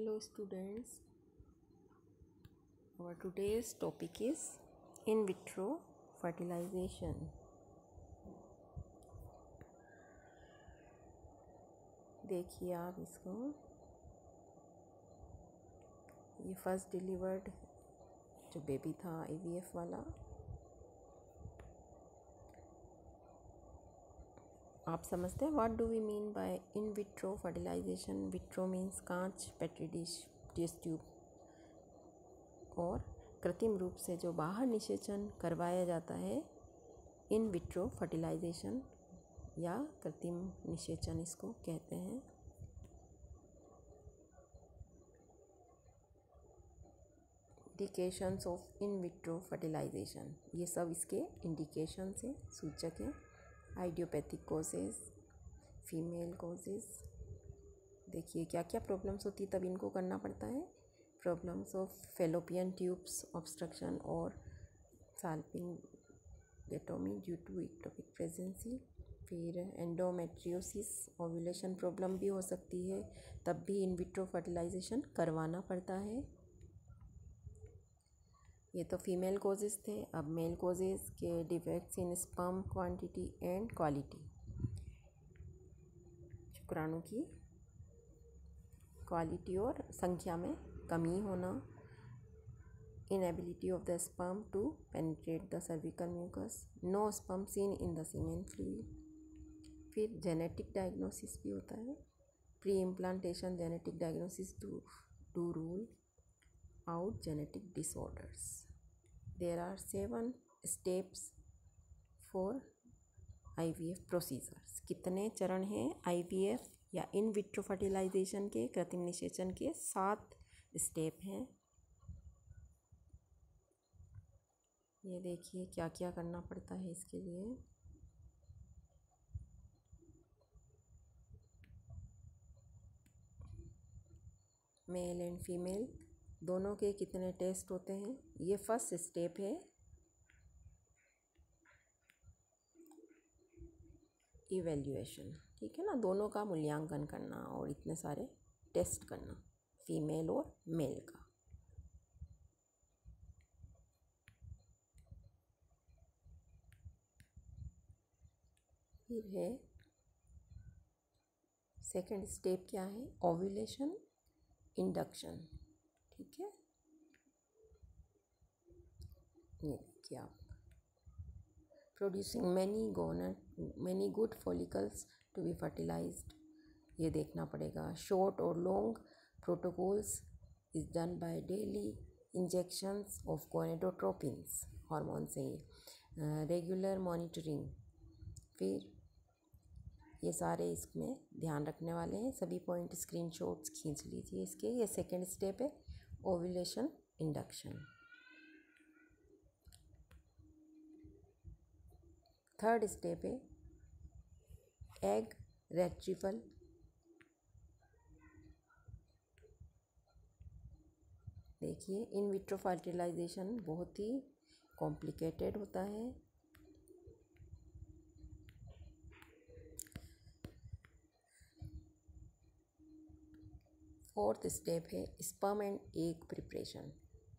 Hello students, our today's topic is in vitro fertilization. देखिए आप इसको, ये फर्स्ट डिलीवर्ड जो बेबी था IVF वाला, आप समझते हैं what do we mean by in vitro fertilisation. Vitro means कांच, पेट्री डिश, टेस्ट ट्यूब, और कृत्रिम रूप से जो बाहर निषेचन करवाया जाता है इन विट्रो फर्टिलाइजेशन या कृत्रिम निषेचन इसको कहते हैं. Indications of in vitro fertilisation, ये सब इसके इंडिकेशंस हैं, सूचक हैं. Idiopathic causes, female causes. देखिए क्या क्या प्रॉब्लम्स होती है तब इनको करना पड़ता है. Problems of fallopian tubes obstruction और साल्पिंगेटोमी ड्यू टू इक्टोपिक प्रेगनेंसी. फिर एंडोमेट्रियोसिस, ओव्यूलेशन प्रॉब्लम भी हो सकती है, तब भी इन विट्रो फर्टिलाइजेशन करवाना पड़ता है. ये तो फीमेल कोजेस थे. अब मेल कोजेस के defects in sperm quantity and quality, शुक्राणु की क्वालिटी और संख्या में कमी होना. Inability of the sperm to penetrate the cervical mucus, no sperm seen in the semen fluid. फिर जेनेटिक डायग्नोसिस भी होता है. Pre implantation genetic diagnosis to rule out genetic disorders. There are 7 steps for IVF procedures. कितने चरण हैं IVF या इन vitro fertilisation के, कृत्रिम निषेचन के? 7 स्टेप हैं. ये देखिए क्या क्या करना पड़ता है इसके लिए. मेल एंड फीमेल दोनों के कितने टेस्ट होते हैं. ये फर्स्ट स्टेप है इवैल्यूएशन, ठीक है ना. दोनों का मूल्यांकन करना और इतने सारे टेस्ट करना, फीमेल और मेल का. फिर है सेकंड स्टेप, क्या है? ओव्यूलेशन इंडक्शन, ठीक है. ये देखिए आप, producing many good follicles to be fertilised. ये देखना पड़ेगा. शॉर्ट और long protocols is done by daily injections of gonadotropins, hormone से ये. Regular monitoring. फिर ये सारे इसमें ध्यान रखने वाले हैं. सभी पॉइंट स्क्रीनशॉट्स खींच लीजिए इसके. ये सेकंड स्टेप है ओव्यूलेशन इंडक्शन. थर्ड स्टेप है एग रेट्रीवल. देखिए इन विट्रो फर्टिलाइजेशन बहुत ही कॉम्प्लिकेटेड होता है. फोर्थ स्टेप है स्पर्म एंड एग प्रिपरेशन.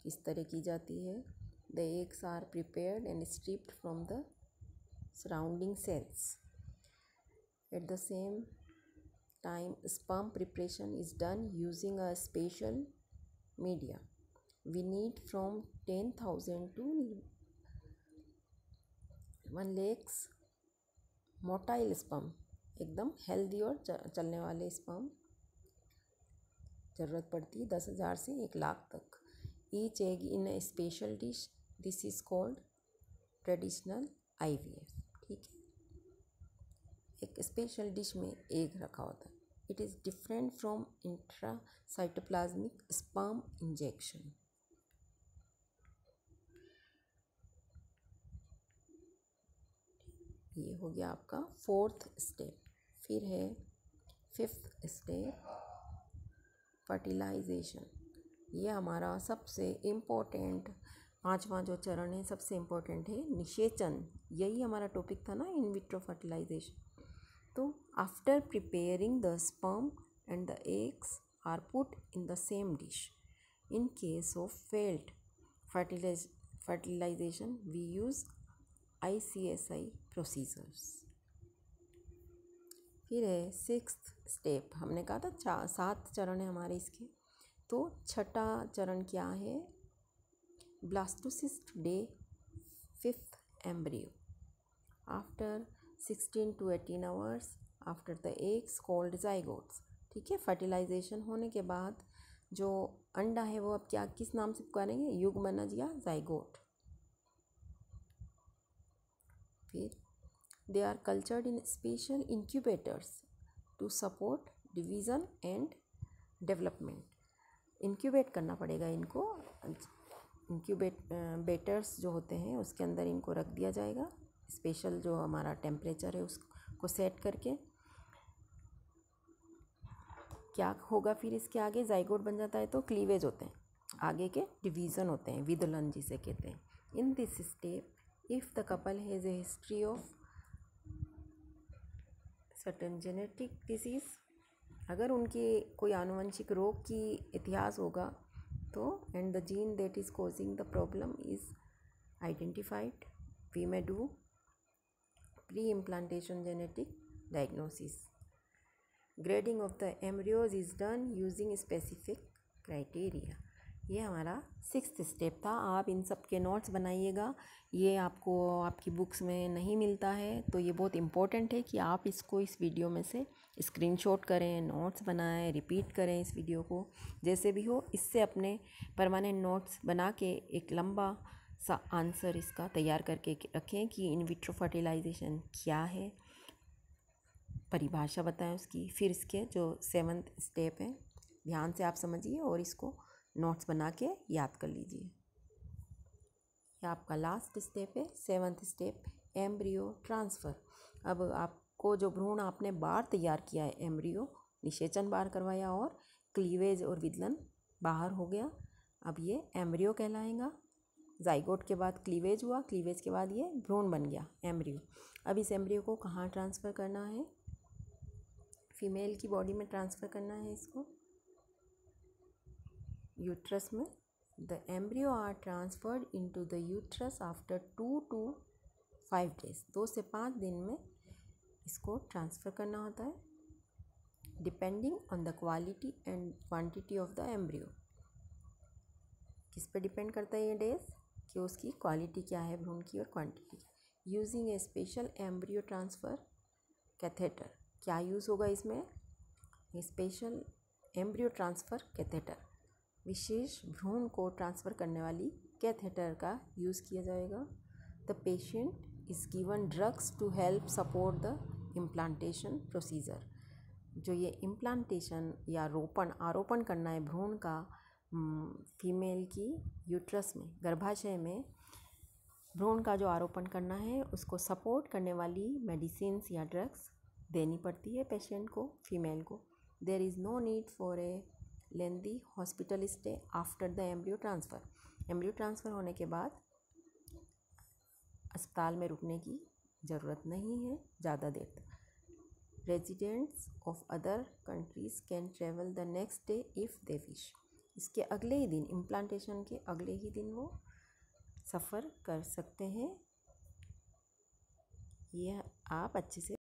किस तरह की जाती है? The eggs are prepared and stripped from the surrounding cells. At the same time, sperm preparation is done using a special media. We need from 10,000 to 1 lakhs motile sperm, एकदम healthy और चलने वाले sperm ज़रूरत पड़ती है 10,000 से 1 लाख तक. Each egg in a special dish. This is called traditional IVF, ठीक है. एक स्पेशल डिश में एग रखा होता है. It is different from intracytoplasmic sperm injection. ये हो गया आपका फोर्थ स्टेप. फिर है फिफ्थ स्टेप फर्टिलाइजेशन. ये हमारा सबसे इम्पोर्टेंट 5वां जो चरण है, सबसे इम्पोर्टेंट है निषेचन. यही हमारा टॉपिक था ना, इन विट्रो फर्टिलाइजेशन. तो after preparing the sperm and the eggs are put in the same dish. In case of failed fertilization, we use ICSI procedures. फिर है 6th स्टेप, हमने कहा था 7 चरण है हमारे इसके, तो छठा चरण क्या है? Blastocyst day 5th embryo after 16 to 18 hours after the eggs called zygotes. ठीक है, फर्टिलाइजेशन होने के बाद जो अंडा है वो अब क्या किस नाम से पुकारेंगे? युग्मनज या जाइगोट। फिर they are cultured in special incubators to support division and development. Incubate करना पड़ेगा इनको, बेटर्स जो होते हैं उसके अंदर इनको रख दिया जाएगा, स्पेशल जो हमारा टेम्परेचर है उसको सेट करके। क्या होगा फिर इसके आगे? जाइगोट बन जाता है तो क्लीवेज होते हैं, आगे के डिवीज़न होते हैं, विदलन जिसे कहते हैं। In this step if the couple has a history of certain genetic disease, अगर उनकी कोई आनुवंशिक रोग की इतिहास होगा तो and the gene that is causing the problem is identified, we may do pre implantation genetic diagnosis. Grading of the embryos is done using specific criteria. ये हमारा 6th स्टेप था। आप इन सब के नोट्स बनाइएगा, ये आपको आपकी बुक्स में नहीं मिलता है, तो ये बहुत इम्पोर्टेंट है कि आप इसको इस वीडियो में से स्क्रीनशॉट करें, नोट्स बनाएं, रिपीट करें इस वीडियो को जैसे भी हो। इससे अपने परमानेंट नोट्स बना के एक लंबा सा आंसर इसका तैयार करके रखें कि इन विट्रो फर्टिलाइजेशन क्या है, परिभाषा बताएं उसकी। फिर इसके जो 7th स्टेप है ध्यान से आप समझिए और इसको नोट्स बना के याद कर लीजिए। ये आपका लास्ट स्टेप है, 7th स्टेप, एम्ब्रियो ट्रांसफ़र। अब आपको जो भ्रूण आपने बार तैयार किया है, एम्ब्रियो निषेचन बार करवाया और क्लीवेज और विदलन बाहर हो गया, अब ये एम्ब्रियो कहलाएगा। जाइगोट के बाद क्लीवेज हुआ, क्लीवेज के बाद ये भ्रूण बन गया एम्ब्रियो। अब इस एम्ब्रियो को कहाँ ट्रांसफ़र करना है? फीमेल की बॉडी में ट्रांसफ़र करना है इसको, यूट्रस में। The embryo are transferred into the uterus after 2 to 5 days, 2 से 5 दिन में इसको ट्रांसफ़र करना होता है, depending on the quality and quantity of the embryo. किस पे डिपेंड करता है ये डेज? कि उसकी क्वालिटी क्या है भ्रूण की और क्वांटिटी। यूजिंग ए स्पेशल एम्ब्रियो ट्रांसफ़र कैथेटर। क्या यूज़ होगा इसमें? स्पेशल एम्ब्रियो ट्रांसफ़र कैथेटर, विशेष भ्रूण को ट्रांसफ़र करने वाली कैथेटर का यूज़ किया जाएगा। The patient is given drugs to help support the implantation procedure. जो ये इम्प्लांटेशन या आरोपण करना है भ्रूण का फीमेल की यूट्रस में, गर्भाशय में भ्रूण का जो आरोपण करना है उसको सपोर्ट करने वाली मेडिसिन्स या ड्रग्स देनी पड़ती है पेशेंट को, फीमेल को। There is no need for a lengthy hospital stay after the embryo transfer. Embryo transfer होने के बाद अस्पताल में रुकने की ज़रूरत नहीं है ज़्यादा देर तक। Residents of other countries can travel the next day if they wish. इसके अगले ही दिन, इम्प्लांटेशन के अगले ही दिन वो सफ़र कर सकते हैं। ये आप अच्छे से